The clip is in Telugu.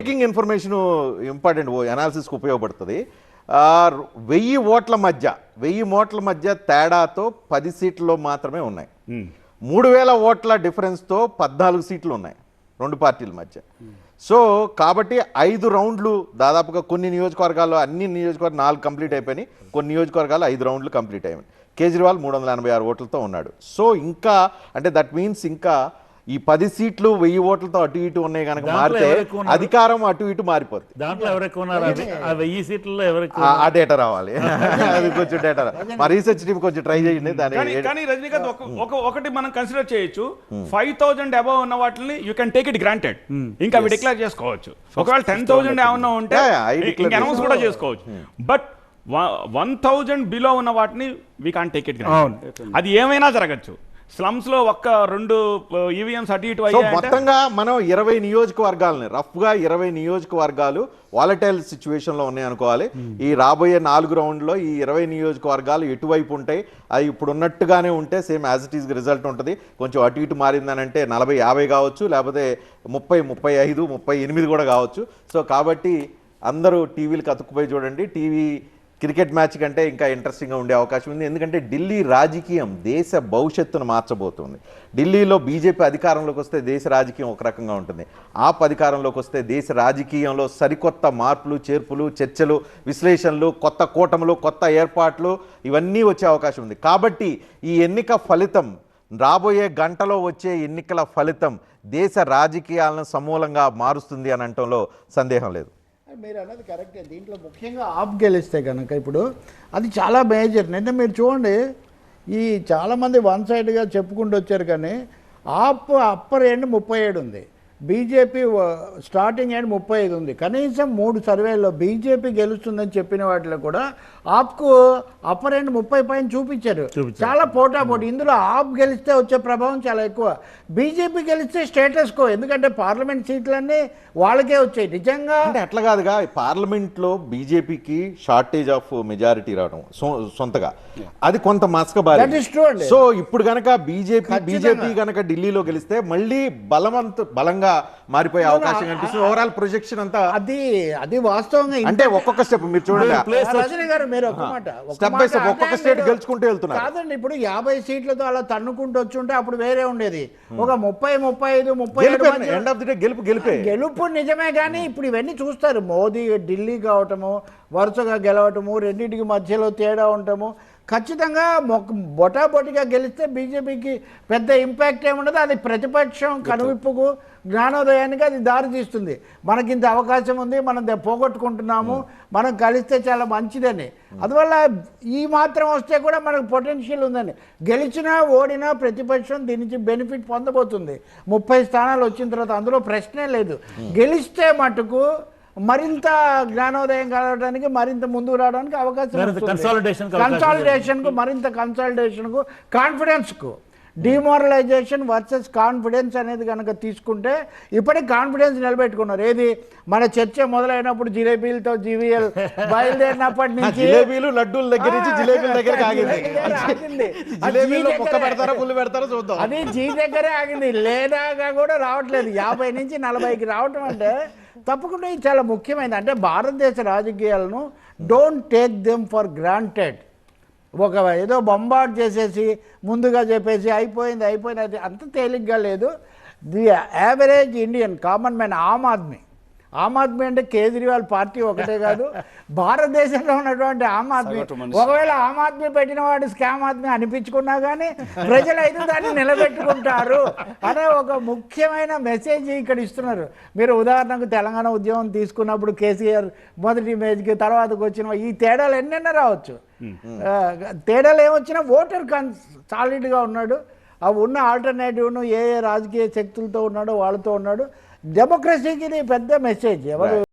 బ్రేకింగ్ ఇన్ఫర్మేషన్ ఇంపార్టెంట్ అనాలిసిస్కి ఉపయోగపడుతుంది. 1000 ఓట్ల మధ్య తేడాతో 10 సీట్లలో మాత్రమే ఉన్నాయి. 3000 ఓట్ల డిఫరెన్స్తో 14 సీట్లు ఉన్నాయి రెండు పార్టీల మధ్య. సో కాబట్టి 5 రౌండ్లు దాదాపుగా కొన్ని నియోజకవర్గాల్లో అన్ని నియోజకవర్గాలు 4 కంప్లీట్ అయిపోయినాయి, కొన్ని నియోజకవర్గాలు 5 రౌండ్లు కంప్లీట్ అయినాయి. కేజ్రీవాల్ 386 ఓట్లతో ఉన్నాడు. సో ఇంకా అంటే దట్ మీన్స్ ఇంకా ఈ 10 సీట్లు 1000 ఓట్లతో అటు ఇటు ఉన్నాయి కనుక మారితే అధికారం అటు ఇటు మారిపోతుంది. దాంట్లో ఎవరెక్కువ ఉన్నారు? 1000 సీట్లలో ఎవరెక్కువ? ఆ డేటా రావాలి, అది కొంచెం డేటా మా రీసెర్చ్ టీమ్ కొంచెం ట్రై చేయండి. కానీ రజనీకాంత్ ఒకటి మనం కన్సిడర్ చేయొచ్చు, 5000 అబౌవ్ ఉన్న వాటిని you can take it granted, ఇంకా అవి డిక్లేర్ చేసుకోవచ్చు. ఒకవేళ 10,000 ఏమన్నా ఉంటే అనౌన్స్ కూడా చేసుకోవచ్చు. బట్ 1000 బిలో ఉన్న వాటిని we can't take it granted. అది ఏమైనా జరగచ్చు. స్లమ్స్ లో 1-2 ఈవీఎంస్ అటు ఇటు అయ్యాయి. మొత్తంగా మనం 20 నియోజకవర్గాలని రఫ్గా 20 నియోజకవర్గాలు వాలటైల్ సిచ్యువేషన్ లో ఉన్నాయి అనుకోవాలి. ఈ రాబోయే 4 రౌండ్లో ఈ 20 నియోజకవర్గాలు ఎటువైపు ఉంటాయి, అది ఇప్పుడు ఉన్నట్టుగానే ఉంటే same as it is result ఉంటుంది. కొంచెం అటు ఇటు మారిందని అంటే 40-50 కావచ్చు, లేకపోతే 30-35, 38 కూడా కావచ్చు. సో కాబట్టి అందరూ టీవీలకు అతుక్కుపోయి చూడండి. టీవీ క్రికెట్ మ్యాచ్ కంటే ఇంకా ఇంట్రెస్టింగ్గా ఉండే అవకాశం ఉంది. ఎందుకంటే ఢిల్లీ రాజకీయం దేశ భవిష్యత్తును మార్చబోతుంది. ఢిల్లీలో బీజేపీ అధికారంలోకి వస్తే దేశ రాజకీయం ఒక రకంగా ఉంటుంది. ఆప్ అధికారంలోకి వస్తే దేశ రాజకీయంలో సరికొత్త మార్పులు, చేర్పులు, చర్చలు, విశ్లేషణలు, కొత్త కూటములు, కొత్త ఏర్పాట్లు ఇవన్నీ వచ్చే అవకాశం ఉంది. కాబట్టి ఈ ఎన్నిక ఫలితం, రాబోయే గంటలో వచ్చే ఎన్నికల ఫలితం దేశ రాజకీయాలను సమూలంగా మారుస్తుంది అని అనటంలో సందేహం లేదు. మీరు అన్నది కరెక్టే. దీంట్లో ముఖ్యంగా ఆప్ గెలిస్తే కనుక ఇప్పుడు అది చాలా మేజర్. నిన్న మీరు చూడండి, ఈ చాలామంది వన్ సైడ్గా చెప్పుకుంటూ వచ్చారు, కానీ ఆప్ అప్పర్ ఎండ్ 37 ఉంది, బీజేపీ స్టార్టింగ్ ఎండ్ 35 ఉంది. కనీసం 3 సర్వేల్లో బీజేపీ గెలుస్తుందని చెప్పిన వాటిలో కూడా ఆప్కు అప్పర్ ఎండ్ 30 పైన చూపించారు. చాలా పోటాపోటీ. ఇందులో ఆప్ గెలిస్తే వచ్చే ప్రభావం చాలా ఎక్కువ. బీజేపీ గెలిస్తే స్టేటస్ కో, ఎందుకంటే పార్లమెంట్ సీట్లన్నీ వాళ్ళకే వచ్చాయి. నిజంగా అంటే అట్లా కాదుగా, పార్లమెంట్లో బీజేపీకి షార్టేజ్ ఆఫ్ మెజారిటీ రావడం సొంతగా అది కొంత మస్కబారి. సో ఇప్పుడు కనుక బీజేపీ కనుక ఢిల్లీలో గెలిస్తే మళ్ళీ బలంగా మారిపోయే అవకాశం కనిపిస్తుంది. ఓవరాల్ ప్రొజెక్షన్ అంతా అది వాస్తవంగా. అంటే ఒక్కొక్క స్టెప్ మీరు చూడండి, రజనీ గారు మీరు ఒక మాట స్టెప్ బై స్టెప్ ఒక్కొక్క స్టేట్ గెలుచుకుంటూ వెళ్తున్నారు. కాదండి, ఇప్పుడు 50 సీట్లతో అలా తన్నుకుంటూ వచ్చుంటే అప్పుడు వేరే ఉండేది. ఒక 30-35 37 ఎండ్ ఆఫ్ ది డే గెలుపు నిజమే. కానీ ఇప్పుడు ఇవన్నీ చూస్తారు, మోదీ ఢిల్లీ కావటము, వరుసగా గెలవటము, రెండింటికి మధ్యలో తేడా ఉండటము. ఖచ్చితంగా బొటాబొటిగా గెలిస్తే బీజేపీకి పెద్ద ఇంపాక్ట్ ఏముండదు. అది ప్రతిపక్షం కనువిప్పుకు, జ్ఞానోదయానికి అది దారి తీస్తుంది. మనకింత అవకాశం ఉంది, మనం పోగొట్టుకుంటున్నాము, మనం కలిస్తే చాలా మంచిదని. అందువల్ల ఈ మాత్రం వస్తే కూడా మనకు పొటెన్షియల్ ఉందని. గెలిచినా ఓడినా ప్రతిపక్షం దీని నుంచి బెనిఫిట్ పొందబోతుంది. 30 స్థానాలు వచ్చిన తర్వాత అందులో ప్రశ్నే లేదు. గెలిస్తే మటుకు మరింత జ్ఞానోదయం కలగడానికి, మరింత ముందుకు రావడానికి అవకాశం, కన్సాలిడేషన్కు, కాన్ఫిడెన్స్కు. డిమారలైజేషన్ వర్సెస్ కాన్ఫిడెన్స్ అనేది కనుక తీసుకుంటే ఇప్పటికి కాన్ఫిడెన్స్ నిలబెట్టుకున్నారు. ఏది మన చర్చ మొదలైనప్పుడు జిలేబీలతో జీవీఎల్ బయలుదేరినప్పటి నుంచి లడ్డూల దగ్గర నుంచి జిలేబీల దగ్గర ఆగింది. అది జీ దగ్గరే ఆగింది, లేదాగా కూడా రావట్లేదు. 50 నుంచి 40కి రావటం అంటే తప్పకుండా ఇది చాలా ముఖ్యమైనది. అంటే భారతదేశ రాజకీయాలను don't take them for granted. ఒక ఏదో బొంబార్డ్ చేసేసి ముందుగా చెప్పేసి అయిపోయింది అది అంత తేలిగ్గా లేదు. The average Indian common man, aam aadmi అంటే కేజ్రీవాల్ పార్టీ ఒకటే కాదు, భారతదేశంలో ఉన్నటువంటి ఆమ్ ఆద్మీ, ఒకవేళ ఆమ్ ఆద్మీ పెట్టిన వాడు స్కామ్ ఆద్మీ అనిపించుకున్నా కానీ ప్రజలైతే దాన్ని నిలబెట్టుకుంటారు అనే ఒక ముఖ్యమైన మెసేజ్ ఇక్కడ ఇస్తున్నారు. మీరు ఉదాహరణకు తెలంగాణ ఉద్యమం తీసుకున్నప్పుడు కేసీఆర్ మొదటి ఇమేజ్కి తర్వాతకు వచ్చిన ఈ తేడాలు ఎన్నెన్నో రావచ్చు. తేడాలు ఏమొచ్చినా ఓటర్ సాలిడ్గా ఉన్నాడు. ఆ ఉన్న ఆల్టర్నేటివ్ను ఏ రాజకీయ శక్తులతో ఉన్నాడో వాళ్ళతో ఉన్నాడు. డెమోక్రసీకి ఇది పెద్ద మెసేజ్. ఎవరు